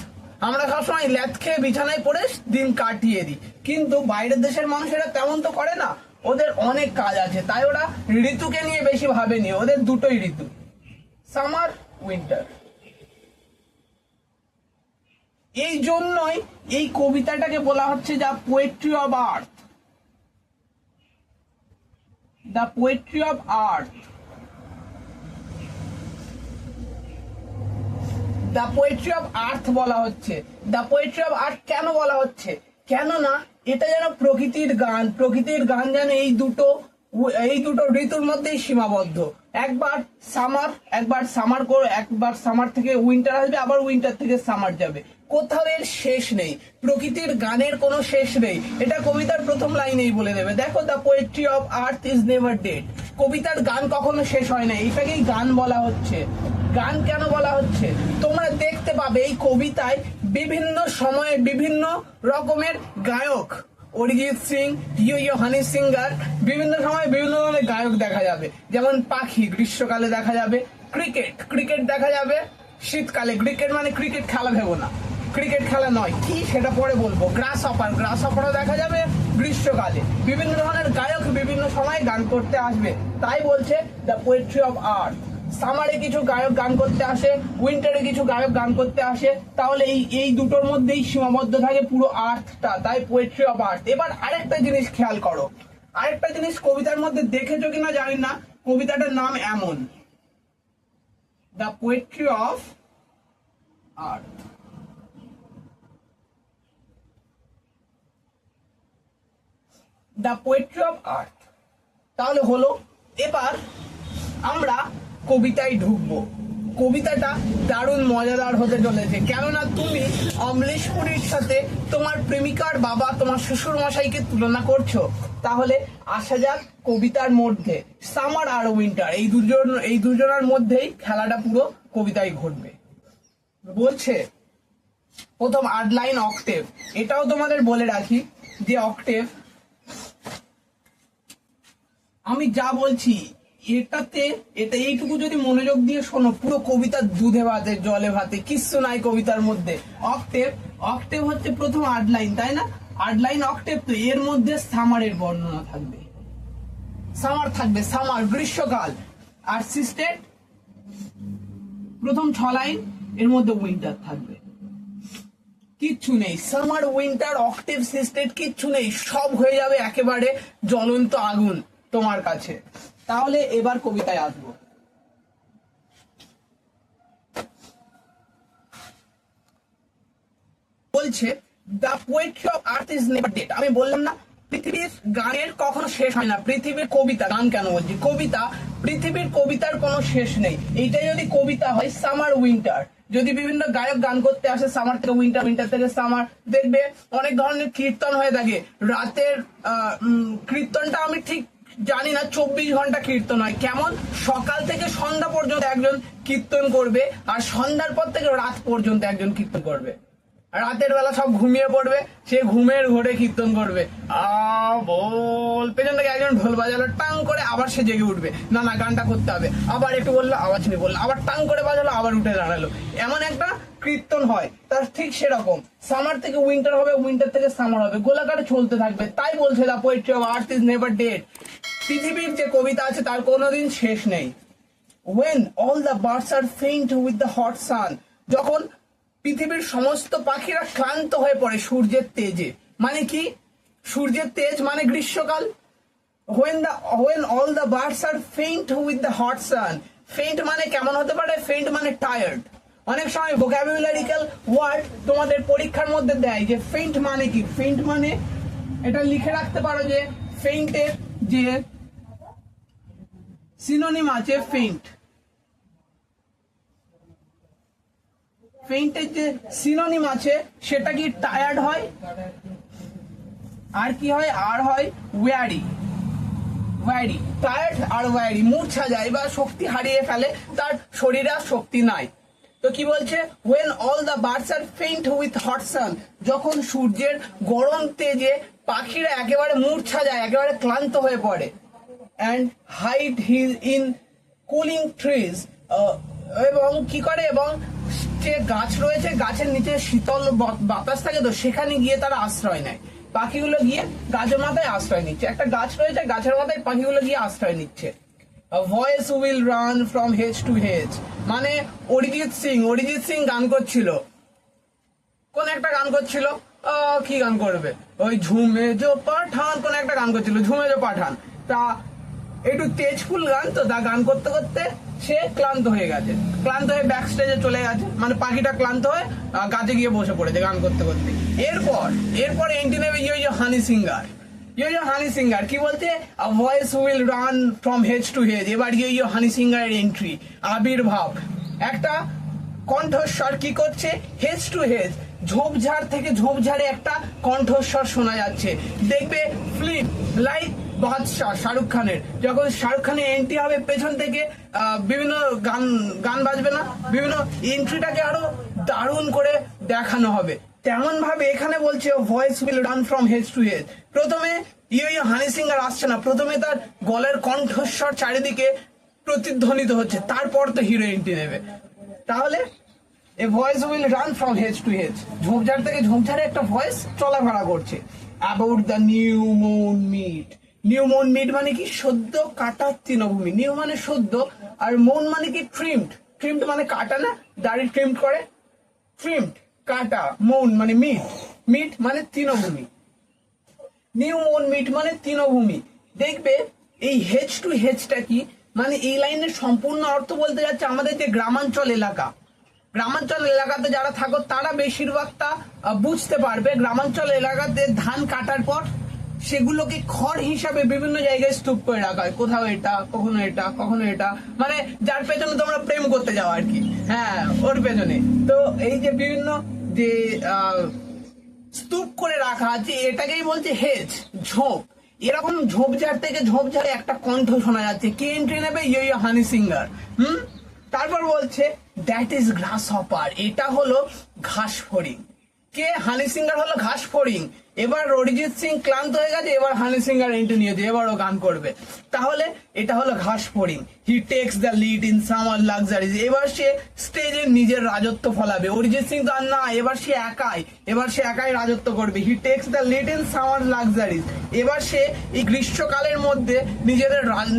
আমরা সবসময় ল্যাথ খেয়ে বিছানায় পড়ে দিন কাটিয়ে দিই। কিন্তু বাইরের দেশের মানুষেরা তেমন তো করে না, ওদের অনেক কাজ আছে, তাই ওরা ঋতুকে নিয়ে বেশি ভাবেনি, ওদের দুটোই ঋতু, সামার উইন্টার। এই জন্যই এই কবিতাটাকে বলা হচ্ছে the poetry of earth, the poetry of earth. The poetry of আর্থ বলা হচ্ছে। দ্য পোয়েট্রি অফ আর্থ কেন বলা হচ্ছে? কেননা এটা যেন প্রকৃতির গান, প্রকৃতির গান যেন এই দুটো ঋতুর মধ্যেই সীমাবদ্ধ। একবার সামার থেকে উইন্টার আসবে, আবার উইন্টার থেকে সামার যাবে, কোথাও এর শেষ নেই, প্রকৃতির গানের কোনো শেষ নেই। এটা কবিতার প্রথম লাইনেই বলে দেবে। দেখো, the poetry of earth is never dead, কবিতার গান কখনো শেষ হয় না, এটাকেই গান বলা হচ্ছে। গান কেন বলা হচ্ছে? তোমরা দেখতে পাবে এই কবিতায় বিভিন্ন সময়ে বিভিন্ন রকমের গায়ক, অরিজিৎ সিং, ইয়ো হানি সিঙ্গার, বিভিন্ন সময় বিভিন্ন ধরনের গায়ক দেখা যাবে। যেমন পাখি গ্রীষ্মকালে দেখা যাবে, ক্রিকেট দেখা যাবে শীতকালে। ক্রিকেট মানে ক্রিকেট খেলা ভেবো না, ক্রিকেট খেলা নয়, কি সেটা পরে বলবো। গ্রাস হপারও দেখা যাবে গ্রীষ্মকালে। বিভিন্ন ধরনের গায়ক বিভিন্ন সময় গান করতে আসবে, তাই বলছে দ্য পোয়েট্রি অফ আর্থ। সামারে কিছু গায়ক গান করতে আসে, উইন্টারে কিছু গায়ক গান করতে আসে, তাহলে এই দুটোর মধ্যেই সীমাবদ্ধ থাকে পুরো আর্থটা, তাই পোয়েট্রি অফ আর্থ। এবার আরেকটা জিনিস খেয়াল করো, আরেকটা জিনিস কবিতার মধ্যে দেখেছো কিনা জানি না, কবিতাটার নাম এমন, the poetry of earth. The poetry of আর্থ তাহলে হলো। এবার আমরা কবিতায় ঢুকবো। কবিতাটা দারুণ মজাদার হতে চলেছে, কেননা তুমি অমলেশপুরীর সাথে তোমার প্রেমিকার বাবা, তোমার শ্বশুর মশাইকে তুলনা করছো। তাহলে আসা যাক কবিতার মধ্যে, সামার আর উইন্টার এই দুজনের মধ্যেই খেলাটা পুরো কবিতায় ঘটবে। বলছে প্রথম 8 লাইন অক্টেভ। এটাও তোমাদের বলে রাখি যে অক্টেভ, আমি যা বলছি এটা এইটুকু যদি মনোযোগ দিয়ে শোনো, পুরো কবিতা দুধে ভাতে জলে ভাতে, কিচ্ছু নাই কবিতার মধ্যে। অক্টেভ হচ্ছে প্রথম 8 লাইন, তাই না? 8 লাইন অক্টেভ, তো এর মধ্যে সামারের বর্ণনা থাকবে, সামার গ্রীষ্মকাল। আর সিস্টেট প্রথম 6 লাইন, এর মধ্যে উইন্টার থাকবে। কিচ্ছু নেই, সামার উইন্টার অক্টেভ সিস্টেট কিচ্ছু নেই, সব হয়ে যাবে একেবারে জ্বলন্ত আগুন তোমার কাছে। তাহলে এবার কবিতায় আসবো। বলছে the poetry of earth is never dead. আমি বললাম না পৃথিবীর গানের কখনো শেষ হয় না, পৃথিবীর কবিতা, গান কেন বলছি, কবিতা, পৃথিবীর কবিতার কোনো শেষ নেই। এইটাই যদি কবিতা হয়, সামার উইন্টার, যদি বিভিন্ন গায়ক গান করতে আসে সামার থেকে উইন্টার, উইন্টার থেকে সামার, দেখবে অনেক ধরনের কীর্তন হয়ে থাকে। রাতের কীর্তনটা আমি ঠিক জানি না, 24 ঘন্টা কীর্তন হয়। কেমন? সকাল থেকে সন্ধ্যা পর্যন্ত একজন কীর্তন করবে, আর সন্ধ্যার পর থেকে রাত পর্যন্ত একজন কীর্তন করবে। রাতের বেলা সব ঘুমিয়ে পড়বে, সে ঘুমের ঘোরে কীর্তন করবে, বল, পেছন থেকে একজন ঢোল বাজালো টাং করে, আবার সে জেগে উঠবে, না গানটা করতে হবে, আবার একটু বললো, আবার চিনি বললো, আবার টাং করে বাজালো, আবার উঠে দাঁড়ালো, এমন একটা কীর্তন হয়। তার ঠিক সেরকম সামার থেকে উইন্টার হবে, উইন্টার থেকে সামার হবে, গোলাকারে চলতে থাকবে। তাই বলছে the poetry of earth is never dead, পৃথিবীর যে কবিতা আছে তার কোনোদিন শেষ নেই। When all the birds are faint with the hot sun, যখন পৃথিবীর সমস্ত পাখিরা ক্লান্ত হয়ে পড়ে সূর্যের তেজে, মানে কি সূর্যের তেজ মানে গ্রীষ্মকাল। when all the birds are faint with the hot sun, faint মানে কেমন হতে পারে, faint মানে টায়ার্ড। অনেক সময় ভোকাবুলারিক্যাল ওয়ার্ড তোমাদের পরীক্ষার মধ্যে দেয় যে ফেইন্ট মানে কি, ফেইন্ট মানে এটা লিখে রাখতে পারো যে ফেইন্টের যে সিনোনিম আছে ফেইন্ট, ফেইন্টের যে সিনোনিম আছে সেটা কি টায়ার্ড হয়, আর কি হয়, আর হয় ওয়ারি, ওয়ারি টায়ার্ড আর ওয়ারি, মূর্ছা যায় বা শক্তি হারিয়ে ফেলে, তার শরীরে আর শক্তি নাই। তো কি বলছে, when all the birds are faint with hot sun, যখন সূর্যের গরম তেজে পাখিরা একেবারে মূর্ছা যায়, একেবারে ক্লান্ত হয়ে পড়ে, and hide in cooling trees, এবং কি করে, এবং যে গাছ রয়েছে গাছের নিচে শীতল বাতাস থাকে তো সেখানে গিয়ে তারা আশ্রয় নেয়। পাখিগুলো গিয়ে গাছের মাথায় আশ্রয় নিচ্ছে, একটা গাছ রয়েছে গাছের মাথায় পাখিগুলো গিয়ে আশ্রয় নিচ্ছে। Voice will run from hedge to hedge, মানে অরিজিৎ সিং গান করছিল, কোন একটা গান করছিল, কি গান করবে, ওই ঝুমে জো পাঠান, কোন একটা গান করছিল, ঝুমে জো পাঠান। তা একটু তেজফুল গান তো, তা গান করতে করতে সে ক্লান্ত হয়ে গেছে, ক্লান্ত হয়ে ব্যাক স্টেজে চলে গেছে, মানে পাখিটা ক্লান্ত হয়ে গাছে গিয়ে বসে পড়েছে গান করতে করতে। এরপর এন্ট্রি নেবে হানি সিঙ্গার, কি বলছে, voice will run from hedge to hedge. এবার হানি সিঙ্গারের এন্ট্রি, আবির্ভাব, একটা কণ্ঠস্বর কি করছে, হেজ টু হেজ, ঝোপঝাড় থেকে ঝোপঝাড়ে একটা কণ্ঠস্বর শোনা যাচ্ছে। দেখবে ফিল্ম লাইক বাদশাহ শাহরুখ খানের, যখন শাহরুখ খানের এন্ট্রি হবে পেছন থেকে বিভিন্ন গান বাজবে না, বিভিন্ন এন্ট্রিটাকে আরো দারুণ করে দেখানো হবে, তেমন ভাবে এখানে বলছে voice will run from hedge to hedge. প্রথমে হানি সিঙ্গার আসছে না, প্রথমে তার গলার কণ্ঠস্বর চারিদিকে প্রতিধ্বনিত হচ্ছে, তারপর তো হিরো এন্ট্রি নেবে। তাহলে a voice will run from hedge to hedge, ঝোপঝাড় থেকে ঝোপঝাড়ে একটা ভয়েস চলাফেরা করছে। About the new mown mead মানে কি, সদ্য কাটা তৃণভূমি, নিউ মানে সদ্য, আর মৌন মানে কি ট্রিমড মানে কাটা না, দাড়ি ট্রিমড করে, ট্রিমড কাটা, মৌন মানে মিট মানে তৃণভূমি, নিউ মৌন মিট মানে তৃণভূমি। দেখবে এই হেজ টু হেজটা কি, মানে এই লাইনের সম্পূর্ণ অর্থ বলতে যাচ্ছে আমাদের যে গ্রামাঞ্চল এলাকাতে যারা থাকো তারা বেশিরভাগটা বুঝতে পারবে। গ্রামাঞ্চল এলাকাতে ধান কাটার পর সেগুলোকে খড় হিসাবে বিভিন্ন জায়গায় স্তূপ করে রাখা হয়, কোথাও এটা, কখনো এটা, মানে যার পেছনে তোমরা প্রেম করতে যাও আর কি, হ্যাঁ ওর পেছনে। তো এই যে বিভিন্ন যে স্তূপ করে রাখা আছে এটাকেই বলছে হেজ, ঝোপ। এরকম ঝোপঝাড় থেকে ঝোপঝাড়ে একটা কণ্ঠ শোনা যাচ্ছে, কে এন্ট্রি নেবে, হানি সিঙ্গার। তারপর বলছে দ্যাট ইজ গ্রাস হপার, এটা হলো ঘাস ফড়িং। কে, হানি সিঙ্গার হলো ঘাস ফড়িং। এবার অরিজিৎ সিং ক্লান্ত হয়ে গেছে, এবার হানি সিঙ্গার এন্ট্রি নিয়েছে, এবারও গান করবে, তাহলে এটা হলো ঘাস ফড়িং। He takes the lead in summer luxuries, এবার সে স্টেজে নিজের রাজত্ব ফলাবে। অরিজিৎ সিং তো আর না, এবার সে একাই রাজত্ব করবে। He takes the lead in summer luxuries, এবার সে এই গ্রীষ্মকালের মধ্যে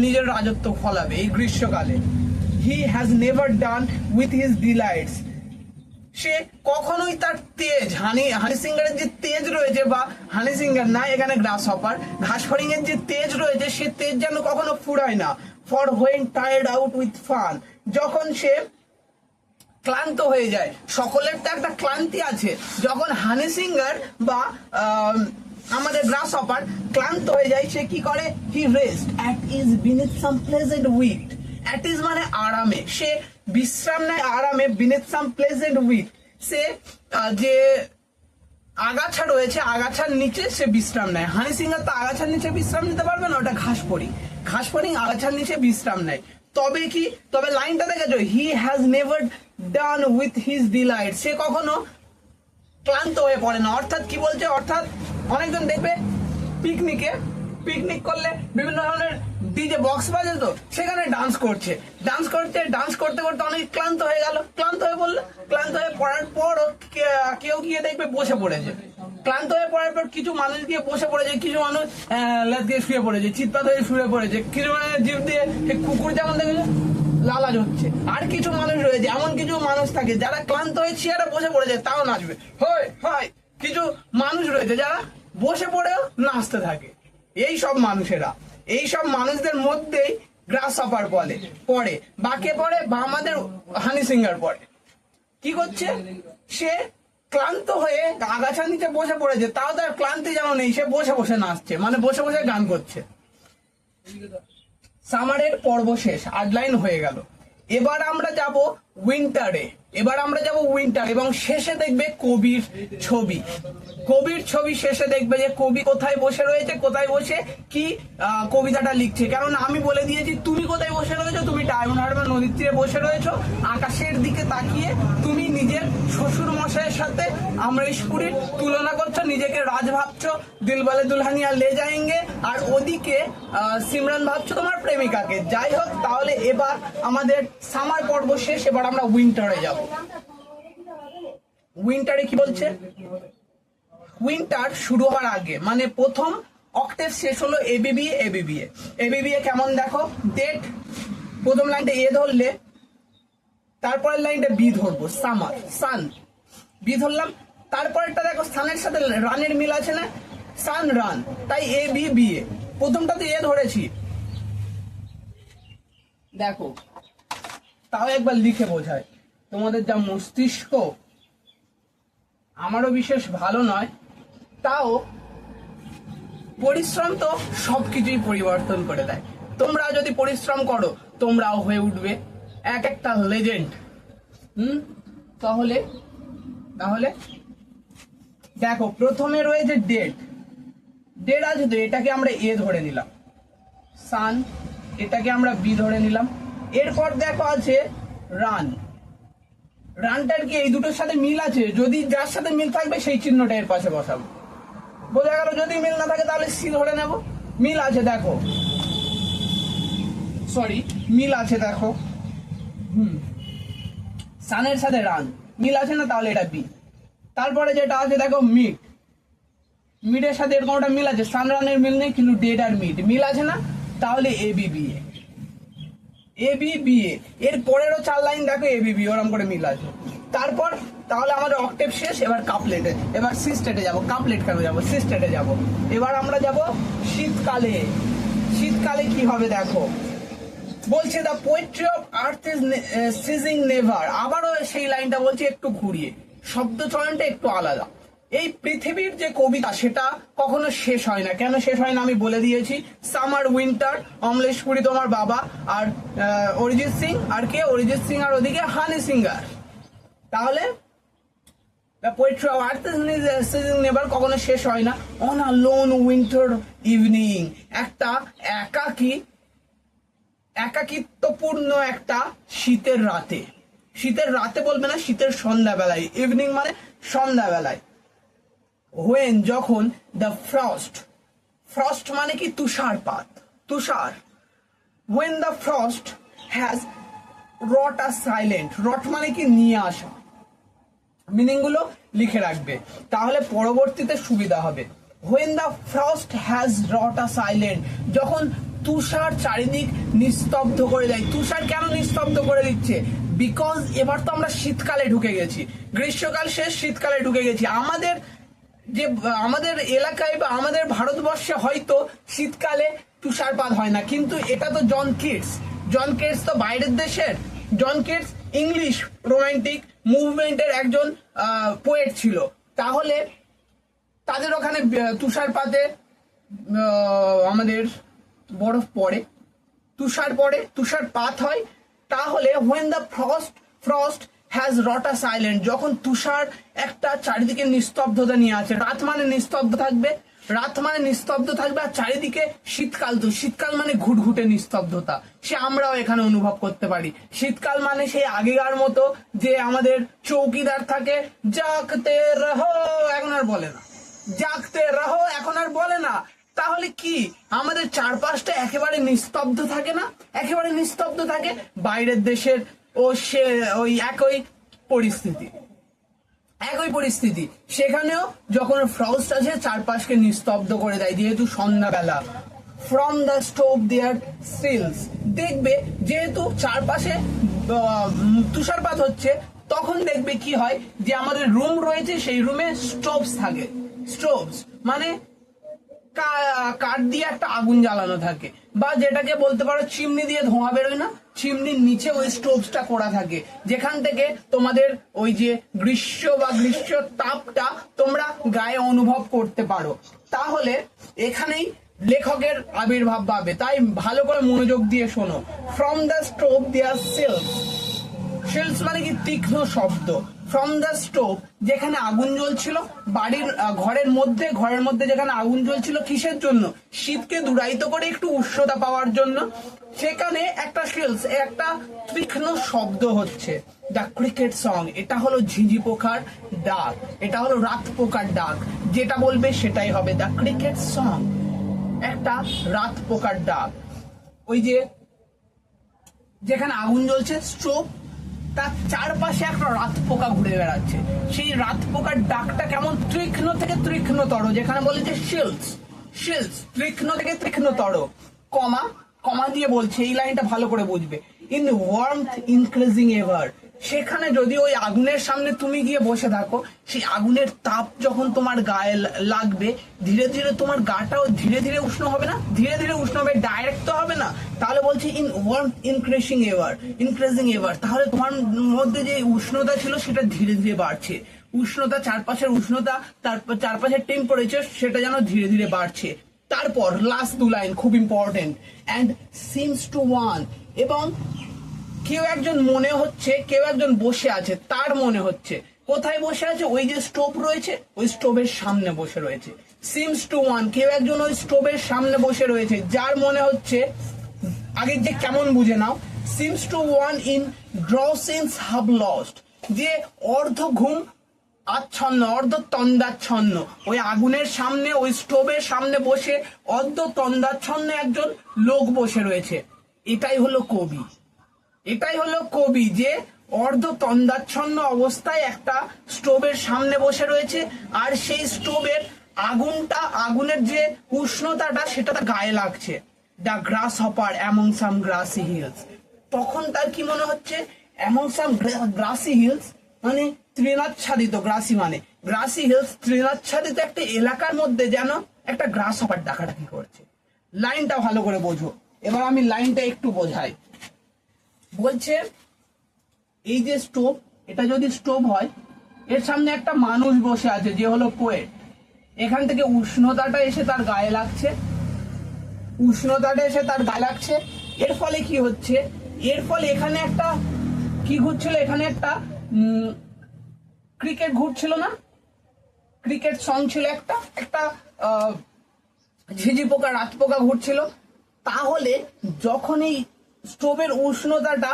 নিজের রাজত্ব ফলাবে এই গ্রীষ্মকালে। He has never done with his delights, সে কখনোই তার তেজ, হানি সিঙ্গারের যে তেজ রয়েছে, বা হানি সিঙ্গার না, এখানে গ্রাস হপার, ঘাস ফড়িং এর যে তেজ রয়েছে সে তেজ যেন কখনো ফুরায় না। For when tired out with fun, যখন সে ক্লান্ত হয়ে যায়, সকলের তো একটা ক্লান্তি আছে, যখন হানি সিঙ্গার বা আমাদের গ্রাস হপার ক্লান্ত হয়ে যায়, সে কি করে, he rest at ease beneath some pleasant weed, at ease মানে আরামে, সে বিশ্রাম নেয় আরামে, বিনিথ সাম প্লেজেন্ট উইট, সে যে আগাছা রয়েছে আগাছার নিচে সে বিশ্রাম নেয়। হানি সিঙ্গার তো আগাছার নিচে বিশ্রাম নিতে পারবে না, ওটা ঘাস ফড়িং আগাছার নিচে বিশ্রাম নেয়। তবে লাইনটা দেখেছো, he has never done with his delight, সে কখনো ক্লান্ত হয়ে পড়ে না। অর্থাৎ কি বলছে, অর্থাৎ অনেকজন দেখবে পিকনিক করলে বিভিন্ন ধরনের ডিজে বক্স বাজে তো, সেখানে ডান্স করতে করতে অনেক ক্লান্ত হয়ে গেল, ক্লান্ত হয়ে পড়ার পর কেউ গিয়ে দেখবে বসে পড়েছে, ক্লান্ত হয়ে পড়ার পর কিছু মানুষ গিয়ে বসে পড়েছে, কিছু মানুষ লেজ দিয়ে শুয়ে পড়েছে, চিৎপাত হয়ে শুয়ে পড়েছে, কিছু মানুষ জিভ দিয়ে কুকুর যেমন দেখেছে লালাজ হচ্ছে। আর কিছু মানুষ রয়েছে, এমন কিছু মানুষ থাকে যারা ক্লান্ত হয়ে চেয়ারে বসে পড়ে যায় তাও নাচবে, হয় হয়। কিছু মানুষ রয়েছে যারা বসে পড়েও নাচতে থাকে। এই সব মানুষদের মধ্যেই গ্রাস হাপার পড়ে বা কে পড়ে বা আমাদের হানি সিঙ্গার পড়ে। কি করছে, সে ক্লান্ত হয়ে আগাছার নিচে বসে পড়েছে, তাও তার ক্লান্তি যেন নেই, সে বসে বসে নাচছে, মানে বসে বসে গান করছে। সামারের পর্ব শেষ, 8 লাইন হয়ে গেল। এবার আমরা যাব উইন্টারে, এবং শেষে দেখবে কবির ছবি শেষে দেখবে যে কবি কোথায় বসে রয়েছে, কোথায় বসে কি কবিতাটা লিখছে। কারণ আমি বলে দিয়েছি তুমি কোথায় বসে রয়েছো, তুমি ডায়মন্ড হারবার নদীর তীরে বসে রয়েছো, আকাশের দিকে তাকিয়ে তুমি নিজের শ্বশুর মশাইয়ের সাথে আমরেশপুরীর তুলনা করছো, নিজেকে রাজ ভাবছো, দিলবালে দুলহানিয়া লে যায়েঙ্গে, আর ওদিকে সিমরান ভাবছো তোমার প্রেমিকাকে। যাই হোক, তাহলে এবার আমাদের সামার পর্ব শেষ, এবার আমরা উইন্টারে যাব। উইন্টারে কি বলছে, উইন্টার শুরু হওয়ার আগে মানে প্রথম অক্টেভ শেষ হলো এবিবিএ কেমন দেখো, ডেট প্রথম লাইনটা এ ধরলে তারপরের লাইনটা বি ধরবো, সামার সান বি ধরলাম, তারপরেরটা দেখো সানের সাথে রানের মিল আছে না, সান রান, তাই এবিবিএ। প্রথমটাতে এ ধরেছি, দেখো তাও একবার লিখে বোঝায়, তোমাদের যা মস্তিষ্ক আমারও বিশেষ ভালো নয়, তাও পরিশ্রম তো সবকিছুই পরিবর্তন করে দেয়। তোমরা যদি পরিশ্রম করো তোমরাও হয়ে উঠবে এক একটা লেজেন্ড। তাহলে দেখো প্রথমে রয়েছে ডেট আছে তো, এটাকে আমরা এ ধরে নিলাম, সান এটাকে আমরা বি ধরে নিলাম। এরপর দেখো আছে রানটার কি এই দুটোর সাথে মিল আছে, যদি যার সাথে মিল থাকবে সেই চিহ্নটা এর পাশে বসাবো, বোঝা গেল। যদি মিল না থাকে তাহলে সি ধরে নেব। মিল আছে দেখো, মিল আছে দেখো, সানের সাথে রান মিল আছে না, তাহলে এটা বি। তারপরে যেটা আছে দেখো মিডের সাথে এরকম একটা মিল আছে, সান রানের মিল নেই কিন্তু ডেট আর মিল আছে না, তাহলে এবিবিএ। এর পরেরও 4 লাইন দেখো এবিবি ওরকম করে মিল আছে। তারপর তাহলে আমাদের অক্টেভ শেষ, এবার কাপলেটে, এবার সিস্টেটে যাব। কাপলেট কেন যাব, সিস্টেটে যাব। এবার আমরা যাব শীতকালে কি হবে দেখো, বলছে the poetry of earth is seizing never. আবারও সেই লাইনটা বলছে একটু ঘুরিয়ে, শব্দ চয়নটা একটু আলাদা। এই পৃথিবীর যে কবিতা সেটা কখনো শেষ হয় না। কেন শেষ হয় না আমি বলে দিয়েছি, সামার উইন্টার, অমলেশপুরি তোমার বাবা, আর অরিজিৎ সিং আর ওদিকে হানি সিঙ্গার। তাহলে the poetry of earth is seizing never কখনো শেষ হয় না। On a loan winter evening, একটা একাকিত্বপূর্ণ একটা শীতের রাতে বলবে না, শীতের সন্ধ্যাবেলায়, ইভিনিং মানে সন্ধ্যাবেলায়। when যখন the frost মানে কি তুষার, when the frost has wrought a silent, wrought মানে কি নিয়ে আসা, মিনিং গুলো লিখে রাখবে তাহলে পরবর্তীতে সুবিধা হবে। when the frost has wrought a silent, যখন তুষার চারিদিক নিস্তব্ধ করে দেয়। তুষার কেন নিস্তব্ধ করে দিচ্ছে, বিকজ এবার তো আমরা শীতকালে ঢুকে গেছি, গ্রীষ্মকাল শেষ শীতকালে ঢুকে গেছি। আমাদের এলাকায় বা আমাদের ভারতবর্ষে হয়তো শীতকালে তুষারপাত হয় না, কিন্তু এটা তো জন কিটস তো বাইরের দেশের, জন কিটস ইংলিশ রোমান্টিক মুভমেন্টের একজন পোয়েট ছিল। তাহলে তাদের ওখানে তুষারপাতে আমাদের বরফ পড়ে, তুষারপাত হয়। তাহলে when the frost has wrought a silent, যখন তুষার একটা চারিদিকে নিস্তব্ধতা নিয়ে আছে, রাত মানে নিস্তব্ধ থাকবে আর চারিদিকে শীতকাল মানে ঘুটঘুটে নিস্তব্ধতা, সে আমরাও এখানে অনুভব করতে পারি। শীতকাল মানে সেই আগেকার মতো যে আমাদের চৌকিদার থাকে, জাগতে রহো, এখন আর বলে না, তাহলে কি আমাদের চারপাশটা একেবারে নিস্তব্ধ থাকে, বাইরের দেশের ওই একই পরিস্থিতি সেখানেও যখন ফ্রস্ট আছে চারপাশকে নিস্তব্ধ করে দেয়, যেহেতু সন্ধ্যাবেলা, from the stove there shrills. দেখবে যেহেতু চারপাশে তুষারপাত হচ্ছে, তখন দেখবে কি হয় যে আমাদের রুম রয়েছে, সেই রুমে স্টোভস থাকে। স্টোভস মানে কাঠ দিয়ে একটা আগুন জ্বালানো থাকে, বা যেটাকে বলতে পারো চিমনি দিয়ে ধোঁয়া বেরোয় না, চিমনির নিচে ওই স্টোভসটা করা থাকে, যেখান থেকে তোমাদের ওই যে গ্রীষ্ম তাপটা তোমরা গায়ে অনুভব করতে পারো। তাহলে এখানেই লেখকের আবির্ভাব পাবে, তাই ভালো করে মনোযোগ দিয়ে শোনো। From the stove there shrills, shrills মানে কি তীক্ষ্ণ শব্দ। ফ্রম দ্য স্টোভ, যেখানে আগুন জ্বলছিল বাড়ির ঘরের মধ্যে যেখানে আগুন জ্বলছিল, কিসের জন্য? শীতকে দূরায়িত করে একটু উষ্ণতা পাওয়ার জন্য। সেখানে একটা শেলস, একটা তীক্ষ্ণ শব্দ হচ্ছে। দ্য ক্রিকেট সং, এটা হলো ঝিঁঝি পোকার ডাক, এটা হলো রাত পোকার ডাক। যেটা বলবে সেটাই হবে। দ্য ক্রিকেট সং, একটা রাত পোকার ডাক। ওই যে যেখানে আগুন জ্বলছে স্টোভ, তার চারপাশে একটা রাত পোকা ঘুরে বেড়াচ্ছে। সেই রাত পোকার ডাকটা কেমন? তীক্ষ্ণ থেকে তীক্ষ্ণতর, যেখানে বলে যে শিলস, তীক্ষ্ণ থেকে তীক্ষ্ণতর। কমা কমা দিয়ে বলছে, এই লাইনটা ভালো করে বুঝবে। ইন ওয়ার্মথ ইনক্রিজিং এভার, সেখানে যদি ওই আগুনের সামনে তুমি গিয়ে বসে থাকো, সেই আগুনের তাপ যখন তোমার গায়ে লাগবে, ধীরে ধীরে তোমার গাটাও ধীরে ধীরে উষ্ণ হবে না? ধীরে ধীরে উষ্ণ হবে, ডাইরেক্ট তো হবে না। তাহলে বলছি ইন ওয়ার্মথ ইনক্রিজিং এভার, তাহলে তোমার মধ্যে যে উষ্ণতা ছিল সেটা ধীরে ধীরে বাড়ছে। উষ্ণতা, চারপাশের উষ্ণতা, তারপর চারপাশের টেম্পারেচার, সেটা যেন ধীরে ধীরে বাড়ছে। তারপর লাস্ট দু লাইন খুব important. And seems to one, এবং কেউ একজন মনে হচ্ছে, কেউ একজন বসে আছে, তার মনে হচ্ছে। কোথায় বসে আছে? ওই যে স্টোভ রয়েছে, ওই স্টোভের সামনে বসে রয়েছে। সিমস টু ওয়ান, কেউ একজন ওই স্টোভের সামনে বসে রয়েছে, যার মনে হচ্ছে। আগে যে কেমন বুঝে নাও। Seems to one in drowsiness half lost, যে অর্ধ ঘুম আচ্ছন্ন, অর্ধ তন্দাচ্ছন্ন, ওই আগুনের সামনে, ওই স্টোভের সামনে বসে অর্ধ তন্দাচ্ছন্ন একজন লোক বসে রয়েছে। এটাই হলো কবি, এটাই হলো কবি, যে অর্ধ তন্দাচ্ছন্ন অবস্থায় একটা স্টোভের সামনে বসে রয়েছে, আর সেই স্টোভের আগুনের যে উষ্ণতাটা, সেটা তার গায়ে লাগছে। The grass hopper among some grassy hills, তখন তার কি মনে হচ্ছে? অ্যামং সাম গ্রাসি হিলস মানে তৃণাচ্ছাদিত, গ্রাসি হিলস তৃণাচ্ছাদিত একটা এলাকার মধ্যে যেন একটা গ্রাস হপার ডাকাডাকি করছে। লাইনটা ভালো করে বোঝো। এবার আমি লাইনটা একটু বোঝাই। বলছে এই যে স্টোভ, এটা যদি স্টোভ হয়, এর সামনে একটা মানুষ বসে আছে, যে হলো পোয়েট। এখান থেকে উষ্ণতাটা এসে তার গায়ে লাগছে, এর ফলে কি হচ্ছে? এর ফলে এখানে একটা কি ঘুরছিল? এখানে একটা ক্রিকেট ঘুরছিল না? ক্রিকেট সং ছিল, একটা ঝিঝি পোকা, রাত পোকা ঘুরছিল। তাহলে যখন এই স্টোভের উষ্ণতাটা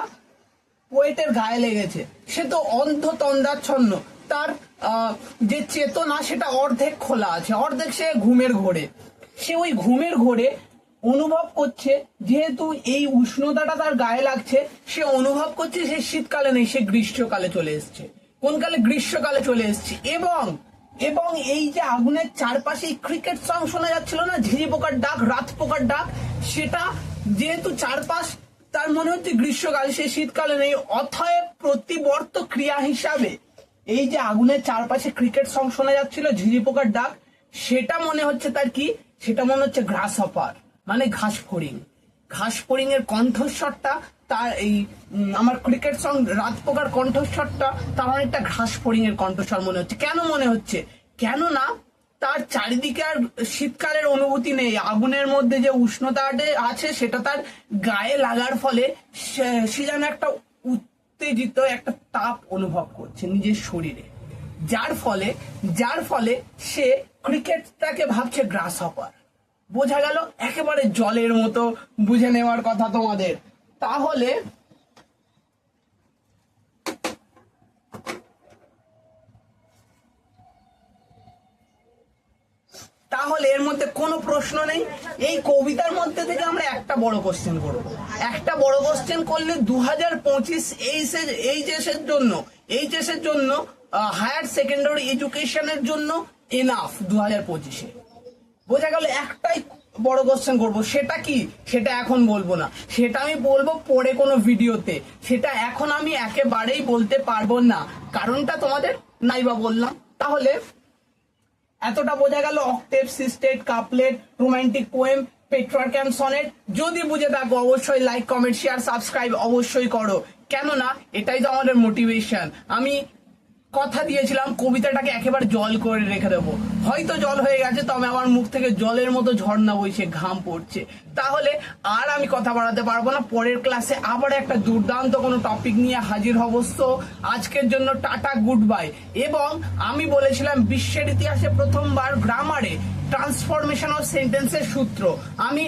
পোয়েটের গায়ে লেগেছে, সে তো অন্ধ তন্দাচ্ছন্ন, তার যে চেতনা সেটা অর্ধেক খোলা আছে, অর্ধেক সে ঘুমের ঘোরে। সে ওই ঘুমের ঘোরে অনুভব করছে, যেহেতু এই উষ্ণতাটা তার গায়ে লাগছে, সে অনুভব করছে সে শীতকালে নেই, সে গ্রীষ্মকালে চলে এসছে। কোন কালে? গ্রীষ্মকালে চলে এসছে। এবং এই যে আগুনের চারপাশে ক্রিকেট সং শোনা যাচ্ছিল না, ঝিঝি পোকার ডাক, রাত পোকার ডাক, সেটা যেহেতু চারপাশ, তার মনে হচ্ছে গ্রীষ্মকালে, সে শীতকালে নেই। অতএব প্রতিবর্ত ক্রিয়া হিসাবে এই যে আগুনের চারপাশে ক্রিকেট সং শোনা যাচ্ছিল, ঝিঝি পোকার ডাক, সেটা মনে হচ্ছে তার কি? সেটা মনে হচ্ছে গ্রাস হপার, মানে ঘাস ফড়িং এর কণ্ঠস্বরটা তার, এই আমার ক্রিকেট সং রাত পোকার কণ্ঠস্বরটা তার অনেকটা ঘাস ফড়িং এর কণ্ঠস্বর মনে হচ্ছে। কেন মনে হচ্ছে? কেননা তার চারিদিকে আর শীতকালের অনুভূতি নেই, আগুনের মধ্যে যে উষ্ণতা আছে সেটা তার গায়ে লাগার ফলে সে যেন একটা উত্তেজিত একটা তাপ অনুভব করছে নিজের শরীরে, যার ফলে সে ক্রিকেটটাকে ভাবছে গ্রাস হপার। বোঝা গেল? একেবারে জলের মতো বুঝে নেওয়ার কথা তোমাদের। তাহলে এর মধ্যে কোনো প্রশ্ন নেই। এই কবিতার মধ্যে থেকে আমরা একটা বড় কোশ্চেন করব। একটা বড় কোশ্চেন করলে 2025 এইচএস এর জন্য হায়ার সেকেন্ডারি এডুকেশনের জন্য এনাফ 2025-এ। বোঝা গেল? একটাই বড় কোশ্চেন করবো, সেটা কি সেটা এখন বলবো না, সেটা আমি বলবো পরে কোনো ভিডিওতে, সেটা এখন আমি একেবারেই বলতে পারবো না, কারণটা তোমাদের নাইবা বললাম। তাহলে এতটা বোঝা গেল octave, sestet, couplet, romantic poem, Petrarch and sonnet. যদি বুঝে থাকো অবশ্যই লাইক, কমেন্ট, শেয়ার, সাবস্ক্রাইব অবশ্যই করো, কেননা এটাই তো আমাদের মোটিভেশন। আমি কথা দিয়েছিলাম কবিতাটাকে একেবারে জল করে রেখে দেবো, হয়তো জল হয়ে গেছে, তবে আমার মুখ থেকে জলের মতো ঝর্ণা বইছে, ঘাম পড়ছে। তাহলে আর আমি কথা বাড়াতে পারবো না, পরের ক্লাসে আবার একটা দুর্দান্ত কোনো টপিক নিয়ে হাজির হব। তো আজকের জন্য টাটা, গুড বাই। এবং আমি বলেছিলাম বিশ্বের ইতিহাসে প্রথমবার গ্রামারে ট্রান্সফরমেশন অফ সেন্টেন্সের সূত্র আমি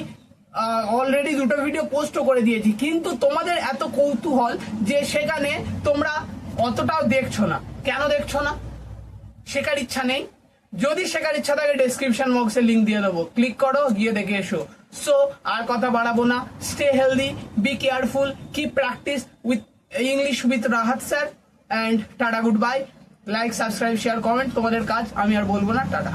অলরেডি 2টো ভিডিও পোস্ট করে দিয়েছি, কিন্তু তোমাদের এত কৌতূহল যে সেখানে তোমরা অতটাও দেখছো না। কেন দেখছো না? শেখার ইচ্ছা নেই? যদি শেখার ইচ্ছা থাকে ডেসক্রিপশন বক্সে লিংক দিয়ে দেবো, ক্লিক করো, গিয়ে দেখে এসো। সো আর কথা বাড়াবো না, stay healthy, be careful, keep practice with English with Rahat sir, and tata, good bye. Like, subscribe, share, comment তোমাদের কাজ, আমি আর বলবো না। টাটা।